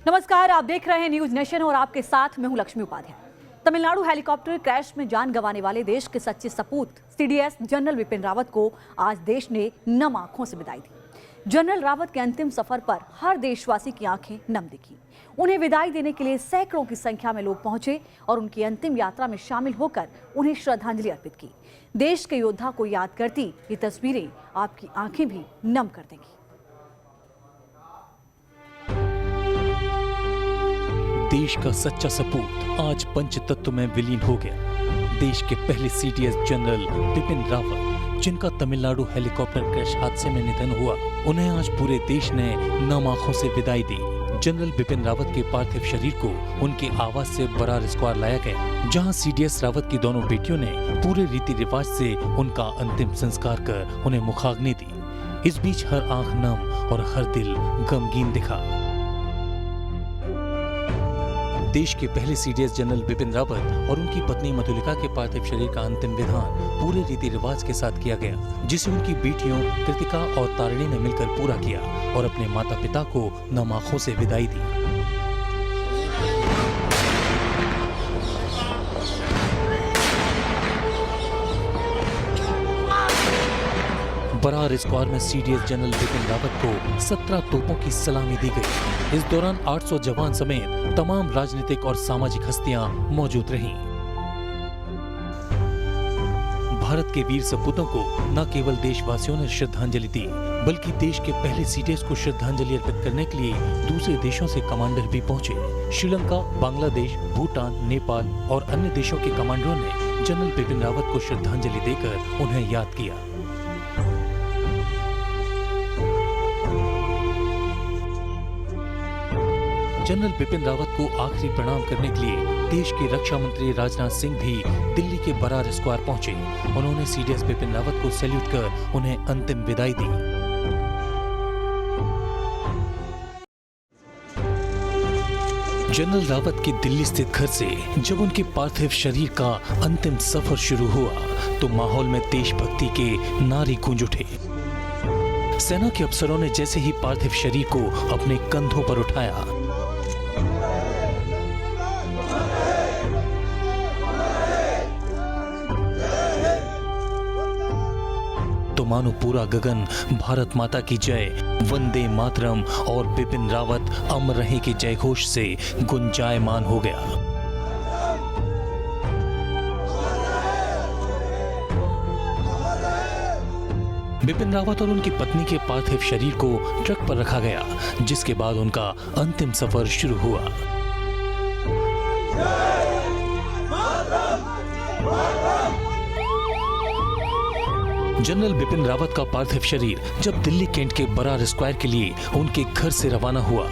नमस्कार, आप देख रहे हैं न्यूज नेशन और आपके साथ मैं हूं लक्ष्मी उपाध्याय। तमिलनाडु हेलीकॉप्टर क्रैश में जान गंवाने वाले देश के सच्चे सपूत सीडीएस जनरल विपिन रावत को आज देश ने नम आंखों से विदाई दी। जनरल रावत के अंतिम सफर पर हर देशवासी की आंखें नम दिखी। उन्हें विदाई देने के लिए सैकड़ों की संख्या में लोग पहुंचे और उनकी अंतिम यात्रा में शामिल होकर उन्हें श्रद्धांजलि अर्पित की। देश के योद्धा को याद करती ये तस्वीरें आपकी आंखें भी नम कर देंगी। देश का सच्चा सपूत आज पंचतत्व में विलीन हो गया। देश के पहले सीडीएस जनरल विपिन रावत, जिनका तमिलनाडु हेलीकॉप्टर क्रैश हादसे में निधन हुआ, उन्हें आज पूरे देश ने नम आंखों से विदाई दी। जनरल विपिन रावत के पार्थिव शरीर को उनके आवास से बरार स्क्वायर लाया गया, जहां सीडीएस रावत की दोनों बेटियों ने पूरे रीति रिवाज से उनका अंतिम संस्कार कर उन्हें मुखाग्नि दी। इस बीच हर आंख नम और हर दिल गमगीन दिखा। देश के पहले सीडीएस जनरल विपिन रावत और उनकी पत्नी मधुलिका के पार्थिव शरीर का अंतिम विधान पूरे रीति रिवाज के साथ किया गया, जिसे उनकी बेटियों कृतिका और तारिणी ने मिलकर पूरा किया और अपने माता पिता को नम आंखों से विदाई दी। बरार स्क्वायर में सीडीएस जनरल विपिन रावत को 17 तोपों की सलामी दी गई। इस दौरान 800 जवान समेत तमाम राजनीतिक और सामाजिक हस्तियां मौजूद रहीं। भारत के वीर सपूतों को न केवल देशवासियों ने श्रद्धांजलि दी, बल्कि देश के पहले सीडीएस को श्रद्धांजलि अर्पित करने के लिए दूसरे देशों से कमांडर भी पहुंचे। श्रीलंका, बांग्लादेश, भूटान, नेपाल और अन्य देशों के कमांडरों ने जनरल विपिन रावत को श्रद्धांजलि देकर उन्हें याद किया। जनरल विपिन रावत को आखिरी प्रणाम करने के लिए देश के रक्षा मंत्री राजनाथ सिंह भी दिल्ली के बरार स्क्वायर पहुंचे। उन्होंने सीडीएस विपिन रावत को सैल्यूट कर उन्हें अंतिम विदाई दी। जनरल रावत के दिल्ली स्थित घर से जब उनके पार्थिव शरीर का अंतिम सफर शुरू हुआ, तो माहौल में देशभक्ति के नारे गूंज उठे। सेना के अफसरों ने जैसे ही पार्थिव शरीर को अपने कंधों पर उठाया, तो मानो पूरा गगन भारत माता की जय, वंदे मातरम और विपिन रावत अमर रहे के जयघोष से गुंजायमान हो गया। विपिन रावत और उनकी पत्नी के पार्थिव शरीर को ट्रक पर रखा गया, जिसके बाद उनका अंतिम सफर शुरू हुआ। जनरल विपिन रावत का पार्थिव शरीर जब दिल्ली कैंट के बरार स्क्वायर के लिए उनके घर से रवाना हुआ,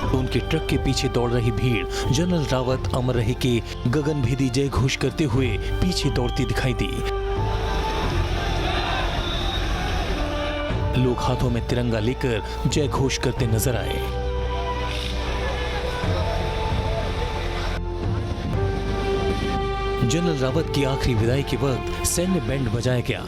तो उनके ट्रक के पीछे दौड़ रही भीड़ जनरल रावत अमर रहे के गगनभेदी जय घोष करते हुए पीछे दौड़ती दिखाई दी। लोग हाथों में तिरंगा लेकर जय घोष करते नजर आए। जनरल रावत की आखिरी विदाई के वक्त सैन्य बैंड बजाया गया।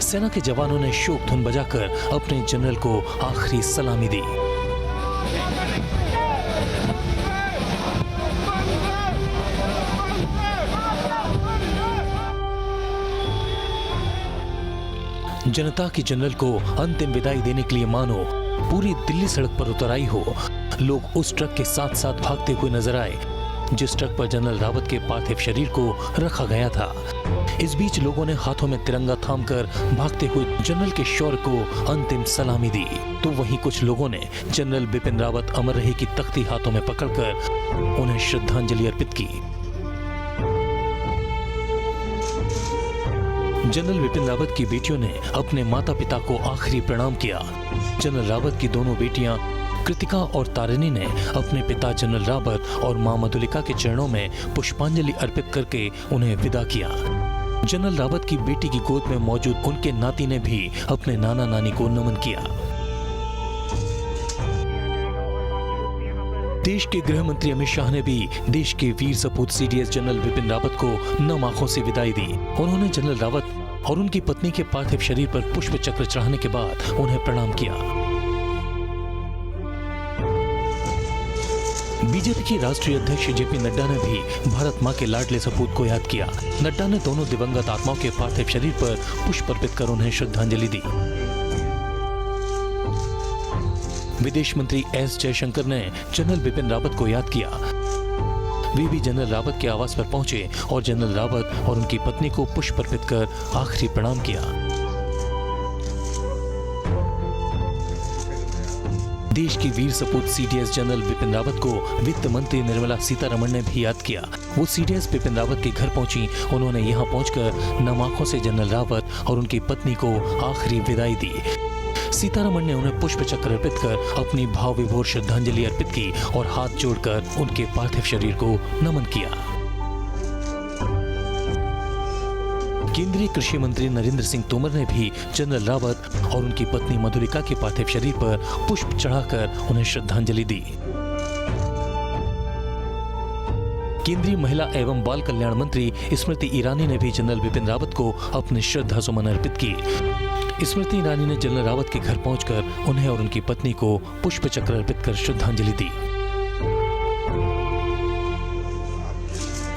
सेना के जवानों ने शोक धुन बजाकर अपने जनरल को आखिरी सलामी दी। जनता की जनरल को अंतिम विदाई देने के लिए मानो पूरी दिल्ली सड़क पर उतर आई हो। लोग उस ट्रक के साथ साथ भागते हुए नजर आए, जिस ट्रक पर जनरल रावत के पार्थिव शरीर को रखा गया था। इस बीच लोगों ने हाथों में तिरंगा थामकर भागते हुए जनरल के शौर्य को अंतिम सलामी दी। तो वहीं कुछ लोगों ने जनरल विपिन रावत अमर रहे की तख्ती हाथों में पकड़कर उन्हें श्रद्धांजलि अर्पित की। जनरल विपिन रावत की बेटियों ने अपने माता पिता को आखिरी प्रणाम किया। जनरल रावत की दोनों बेटियां कृतिका और तारिणी ने अपने पिता जनरल रावत और मां मधुलिका के चरणों में पुष्पांजलि अर्पित करके उन्हें विदा किया। जनरल रावत की बेटी की गोद में मौजूद उनके नाती ने भी अपने नाना नानी को नमन किया। देश के गृह मंत्री अमित शाह ने भी देश के वीर सपूत सीडीएस जनरल विपिन रावत को नम आंखों से विदाई दी। उन्होंने जनरल रावत और उनकी पत्नी के पार्थिव शरीर पर पुष्प चक्र चढ़ाने के बाद उन्हें प्रणाम किया। बीजेपी के राष्ट्रीय अध्यक्ष जेपी नड्डा ने भी भारत मां के लाडले सपूत को याद किया। नड्डा ने दोनों दिवंगत आत्माओं के पार्थिव शरीर पर पुष्प अर्पित कर उन्हें श्रद्धांजलि दी। विदेश मंत्री एस जयशंकर ने जनरल बिपिन रावत को याद किया। वे भी जनरल रावत के आवास पर पहुंचे और जनरल रावत और उनकी पत्नी को पुष्प अर्पित कर आखिरी प्रणाम किया। देश की वीर सपूत सीडीएस जनरल बिपिन रावत को वित्त मंत्री निर्मला सीतारमण ने भी याद किया। वो सीडीएस बिपिन रावत के घर पहुंची। उन्होंने यहां पहुंचकर नम आंखों से जनरल रावत और उनकी पत्नी को आखिरी विदाई दी। सीतारमण ने उन्हें पुष्प चक्र अर्पित कर अपनी भाव विभोर श्रद्धांजलि अर्पित की और हाथ जोड़कर उनके पार्थिव शरीर को नमन किया। केंद्रीय कृषि मंत्री नरेंद्र सिंह तोमर ने भी जनरल रावत और उनकी पत्नी मधुलिका के पार्थिव शरीर पर पुष्प चढ़ाकर उन्हें श्रद्धांजलि दी। केंद्रीय महिला एवं बाल कल्याण मंत्री स्मृति ईरानी ने भी जनरल बिपिन रावत को अपने श्रद्धा सुमन अर्पित किए। स्मृति ईरानी ने जनरल रावत के घर पहुंचकर उन्हें और उनकी पत्नी को पुष्प चक्र अर्पित कर श्रद्धांजलि दी।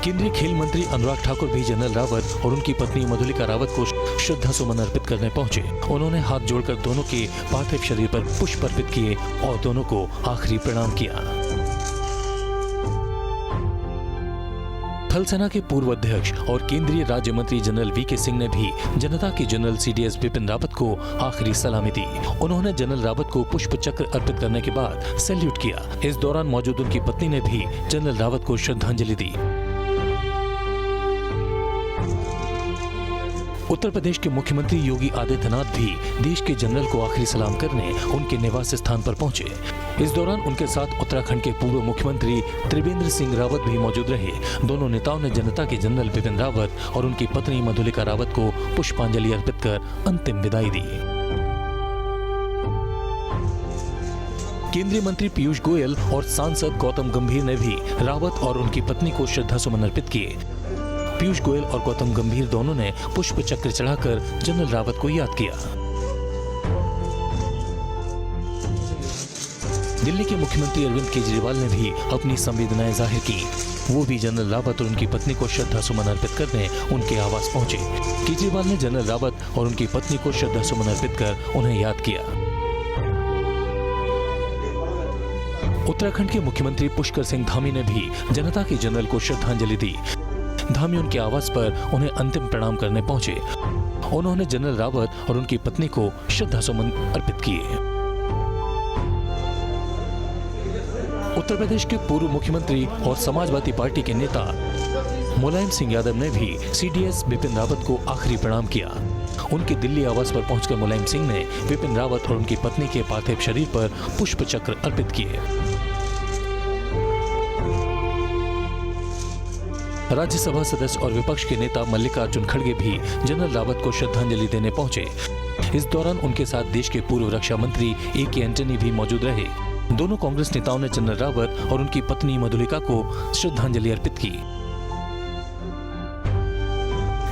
केंद्रीय खेल मंत्री अनुराग ठाकुर भी जनरल रावत और उनकी पत्नी मधुलिका रावत को श्रद्धा सुमन अर्पित करने पहुंचे। उन्होंने हाथ जोड़कर दोनों के पार्थिव शरीर पर पुष्प अर्पित किए और दोनों को आखिरी प्रणाम किया। थल सेना के पूर्व अध्यक्ष और केंद्रीय राज्य मंत्री जनरल वीके सिंह ने भी जनता के जनरल सीडीएस बिपिन रावत को आखिरी सलामी दी। उन्होंने जनरल रावत को पुष्प चक्र अर्पित करने के बाद सैल्यूट किया। इस दौरान मौजूद उनकी पत्नी ने भी जनरल रावत को श्रद्धांजलि दी। उत्तर प्रदेश के मुख्यमंत्री योगी आदित्यनाथ भी देश के जनरल को आखिरी सलाम करने उनके निवास स्थान पर पहुंचे। इस दौरान उनके साथ उत्तराखंड के पूर्व मुख्यमंत्री त्रिवेंद्र सिंह रावत भी मौजूद रहे। दोनों नेताओं ने जनता के जनरल बिपिन रावत और उनकी पत्नी मधुलिका रावत को पुष्पांजलि अर्पित कर अंतिम विदाई दी। केंद्रीय मंत्री पीयूष गोयल और सांसद गौतम गंभीर ने भी रावत और उनकी पत्नी को श्रद्धासुमन अर्पित किए। पीयूष गोयल और गौतम गंभीर दोनों ने पुष्प चक्र चढ़ाकर जनरल रावत को याद किया। दिल्ली के मुख्यमंत्री अरविंद केजरीवाल ने भी अपनी संवेदनाएं जाहिर की। वो भी जनरल रावत और उनकी पत्नी को श्रद्धा सुमन अर्पित करने उनके आवास पहुंचे। केजरीवाल ने जनरल रावत और उनकी पत्नी को श्रद्धा सुमन अर्पित कर उन्हें याद किया। उत्तराखंड के मुख्यमंत्री पुष्कर सिंह धामी ने भी जनता के जनरल को श्रद्धांजलि दी। धामी उनके आवास पर उन्हें अंतिम प्रणाम करने पहुंचे। उन्होंने जनरल रावत और उनकी पत्नी को श्रद्धा सुमन अर्पित किए। उत्तर प्रदेश के पूर्व मुख्यमंत्री और समाजवादी पार्टी के नेता मुलायम सिंह यादव ने भी सीडीएस बिपिन रावत को आखिरी प्रणाम किया। उनके दिल्ली आवास पर पहुंचकर मुलायम सिंह ने बिपिन रावत और उनकी पत्नी के पार्थिव शरीर पर पुष्प चक्र अर्पित किए। राज्यसभा सदस्य और विपक्ष के नेता मल्लिकार्जुन खड़गे भी जनरल रावत को श्रद्धांजलि देने पहुंचे। इस दौरान उनके साथ देश के पूर्व रक्षा मंत्री ए.के. एंटनी भी मौजूद रहे। दोनों कांग्रेस नेताओं ने जनरल रावत और उनकी पत्नी मधुलिका को श्रद्धांजलि अर्पित की।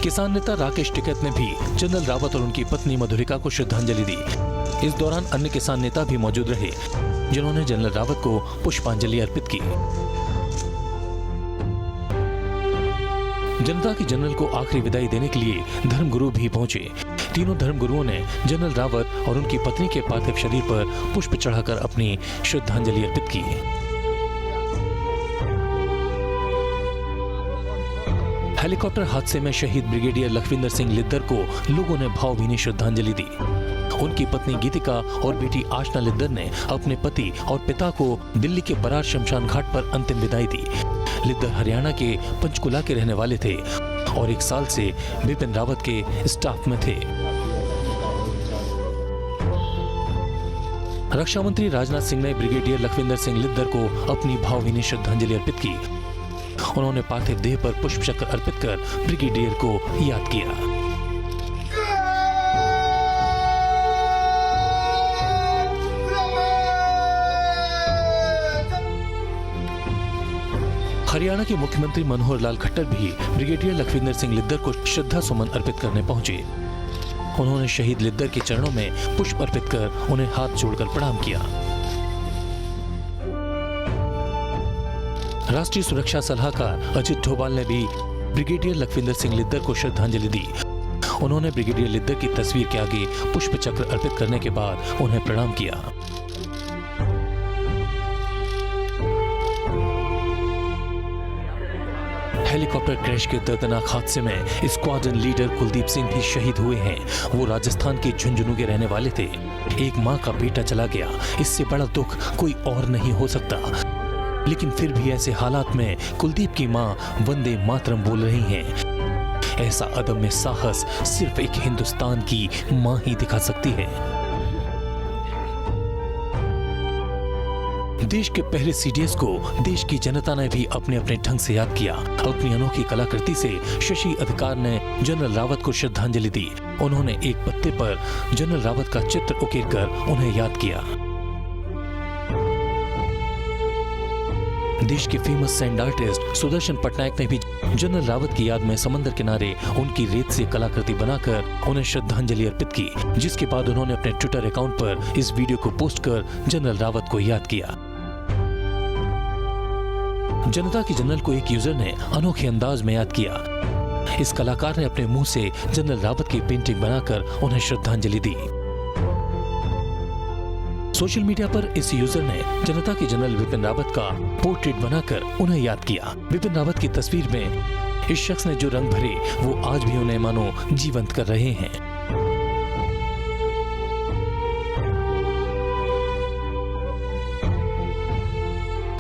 किसान नेता राकेश टिकैत ने भी जनरल रावत और उनकी पत्नी मधुलिका को श्रद्धांजलि दी। इस दौरान अन्य किसान नेता भी मौजूद रहे, जिन्होंने जनरल रावत को पुष्पांजलि अर्पित की। जनता के जनरल को आखिरी विदाई देने के लिए धर्मगुरु भी पहुंचे। तीनों धर्मगुरुओं ने जनरल रावत और उनकी पत्नी के पार्थिव शरीर पर पुष्प चढ़ाकर अपनी श्रद्धांजलि अर्पित की। हेलीकॉप्टर हादसे में शहीद ब्रिगेडियर लखविंदर सिंह लिद्दर को लोगों ने भावभीनी श्रद्धांजलि दी। उनकी पत्नी गीतिका और बेटी आशना लिद्दर ने अपने पति और पिता को दिल्ली के बरार शमशान घाट पर अंतिम विदाई दी। लिद्दर हरियाणा के पंचकुला के रहने वाले थे और 1 साल से बिपिन रावत के स्टाफ में थे। रक्षा मंत्री राजनाथ सिंह ने ब्रिगेडियर लखविंदर सिंह लिद्दर को अपनी भावभीनी श्रद्धांजलि अर्पित की। उन्होंने पार्थिव देह पर पुष्प चक्र अर्पित कर ब्रिगेडियर को याद किया। हरियाणा के मुख्यमंत्री मनोहर लाल खट्टर भी ब्रिगेडियर लखविंदर सिंह लिद्दर को श्रद्धा सुमन अर्पित करने पहुंचे। उन्होंने शहीद लिद्दर के चरणों में पुष्प अर्पित कर उन्हें हाथ जोड़कर प्रणाम किया। राष्ट्रीय सुरक्षा सलाहकार अजित डोभाल ने भी ब्रिगेडियर लखविंदर सिंह लिद्दर को श्रद्धांजलि दी। उन्होंने ब्रिगेडियर लिद्दर की तस्वीर के आगे पुष्प चक्र अर्पित करने के बाद उन्हें प्रणाम किया। हेलीकॉप्टर क्रैश के दर्दनाक हादसे में स्क्वाड्रन लीडर कुलदीप सिंह भी शहीद हुए हैं। वो राजस्थान के झुंझुनू के रहने वाले थे। एक माँ का बेटा चला गया, इससे बड़ा दुख कोई और नहीं हो सकता। लेकिन फिर भी ऐसे हालात में कुलदीप की माँ वंदे मातरम बोल रही हैं। ऐसा अदम्य साहस सिर्फ एक हिंदुस्तान की माँ ही दिखा सकती है। देश के पहले सीडीएस को देश की जनता ने भी अपने अपने ढंग से याद किया। अपनी अनोखी कलाकृति से शशि अधिकार ने जनरल रावत को श्रद्धांजलि दी। उन्होंने एक पत्ते पर जनरल रावत का चित्र उकेरकर उन्हें याद किया। देश के famous sand artist Sudarshan Patnaik ने भी जनरल रावत की याद में समंदर किनारे उनकी रेत से कलाकृति बनाकर उन्हें श्रद्धांजलि अर्पित की, जिसके बाद उन्होंने अपने ट्विटर अकाउंट पर इस वीडियो को पोस्ट कर जनरल रावत को याद किया। जनता की जनरल को एक यूजर ने अनोखे अंदाज में याद किया। इस कलाकार ने अपने मुंह से जनरल रावत की पेंटिंग बनाकर उन्हें श्रद्धांजलि दी। सोशल मीडिया पर इस यूजर ने जनता की जनरल विपिन रावत का पोर्ट्रेट बनाकर उन्हें याद किया। विपिन रावत की तस्वीर में इस शख्स ने जो रंग भरे वो आज भी उन्हें मानो जीवंत कर रहे हैं।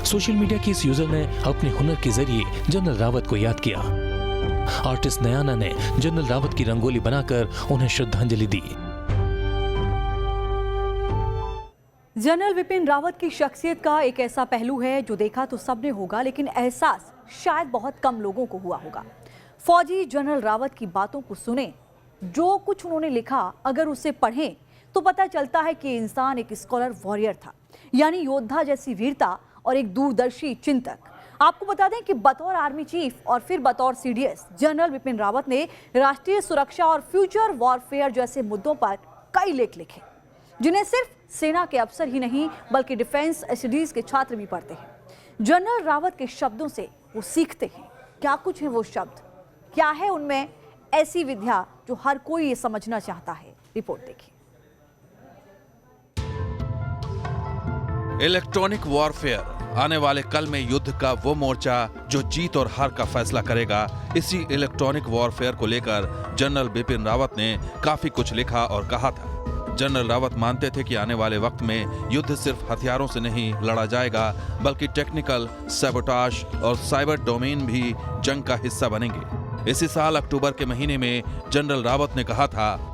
सोशल मीडिया के इस यूजर ने अपने हुनर के जरिए जनरल रावत को याद किया। आर्टिस्ट नयाना ने जनरल रावत की रंगोली बनाकर उन्हें श्रद्धांजलि दी। जनरल विपिन रावत की शख्सियत का एक ऐसा पहलू है जो देखा तो सबने होगा, लेकिन एहसास शायद बहुत कम लोगों को हुआ होगा। फौजी जनरल रावत की बातों को सुने, जो कुछ उन्होंने लिखा अगर उसे पढ़ें तो पता चलता है कि इंसान एक स्कॉलर वॉरियर था, यानी योद्धा जैसी वीरता और एक दूरदर्शी चिंतक। आपको बता दें कि बतौर आर्मी चीफ और फिर बतौर सीडीएस जनरल विपिन रावत ने राष्ट्रीय सुरक्षा और फ्यूचर वॉरफेयर जैसे मुद्दों पर कई लेख लिखे, जिन्हें सिर्फ सेना के अफसर ही नहीं बल्कि डिफेंस स्टडीज के छात्र भी पढ़ते हैं। जनरल रावत के शब्दों से वो सीखते हैं। क्या कुछ है वो शब्द, क्या है उनमें ऐसी विद्या जो हर कोई ये समझना चाहता है? रिपोर्ट देखिए। इलेक्ट्रॉनिक वॉरफेयर, आने वाले कल में युद्ध का वो मोर्चा जो जीत और हार का फैसला करेगा। इसी इलेक्ट्रॉनिक वॉरफेयर को लेकर जनरल बिपिन रावत ने काफी कुछ लिखा और कहा था। जनरल रावत मानते थे कि आने वाले वक्त में युद्ध सिर्फ हथियारों से नहीं लड़ा जाएगा, बल्कि टेक्निकल, सैबोटाज और साइबर डोमेन भी जंग का हिस्सा बनेंगे। इसी साल अक्टूबर के महीने में जनरल रावत ने कहा था,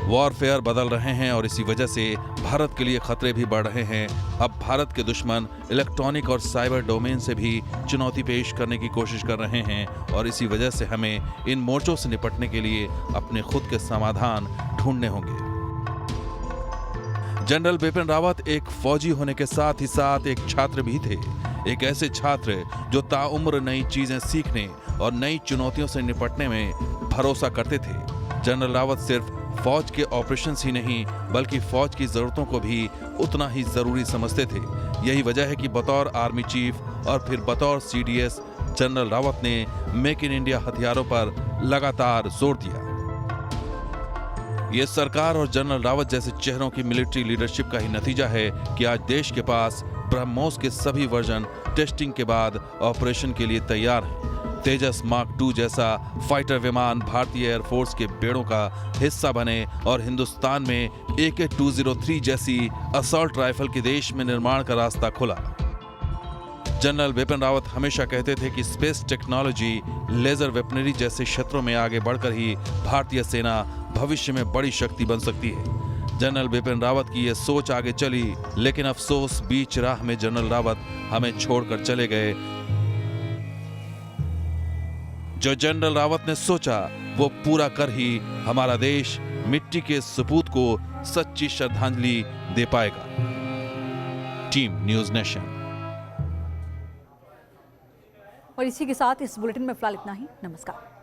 वॉरफेयर बदल रहे हैं और इसी वजह से भारत के लिए खतरे भी बढ़ रहे हैं। अब भारत के दुश्मन इलेक्ट्रॉनिक और साइबर डोमेन से भी चुनौती पेश करने की कोशिश कर रहे हैं और इसी वजह से हमें इन मोर्चों से निपटने के लिए अपने खुद के समाधान ढूंढने होंगे। जनरल बिपिन रावत एक फौजी होने के साथ ही साथ एक छात्र भी थे। एक ऐसे छात्र जो ताउम्र नई चीजें सीखने और नई चुनौतियों से निपटने में भरोसा करते थे। जनरल रावत सिर्फ फौज के ऑपरेशंस ही नहीं बल्कि फौज की जरूरतों को भी उतना ही जरूरी समझते थे। यही वजह है कि बतौर आर्मी चीफ और फिर बतौर सीडीएस जनरल रावत ने मेक इन इंडिया हथियारों पर लगातार जोर दिया। ये सरकार और जनरल रावत जैसे चेहरों की मिलिट्री लीडरशिप का ही नतीजा है कि आज देश के पास ब्रह्मोस के सभी वर्जन टेस्टिंग के बाद ऑपरेशन के लिए तैयार हैं। तेजस मार्क 2 जैसा फाइटर विमान भारतीय एयरफोर्स के बेड़ों का हिस्सा बने और हिंदुस्तान में AK-203 जैसी असॉल्ट राइफल के देश में निर्माण का रास्ता खुला। जनरल बिपिन रावत हमेशा कहते थे कि स्पेस टेक्नोलॉजी, लेजर वेपनरी जैसे क्षेत्रों में आगे बढ़कर ही भारतीय सेना भविष्य में बड़ी शक्ति बन सकती है। जनरल बिपिन रावत की यह सोच आगे चली, लेकिन अफसोस बीच राह में जनरल रावत हमें छोड़कर चले गए। जो जनरल रावत ने सोचा वो पूरा कर ही हमारा देश मिट्टी के सपूत को सच्ची श्रद्धांजलि दे पाएगा। Team news nation. और इसी के साथ इस बुलेटिन में फिलहाल इतना ही। नमस्कार।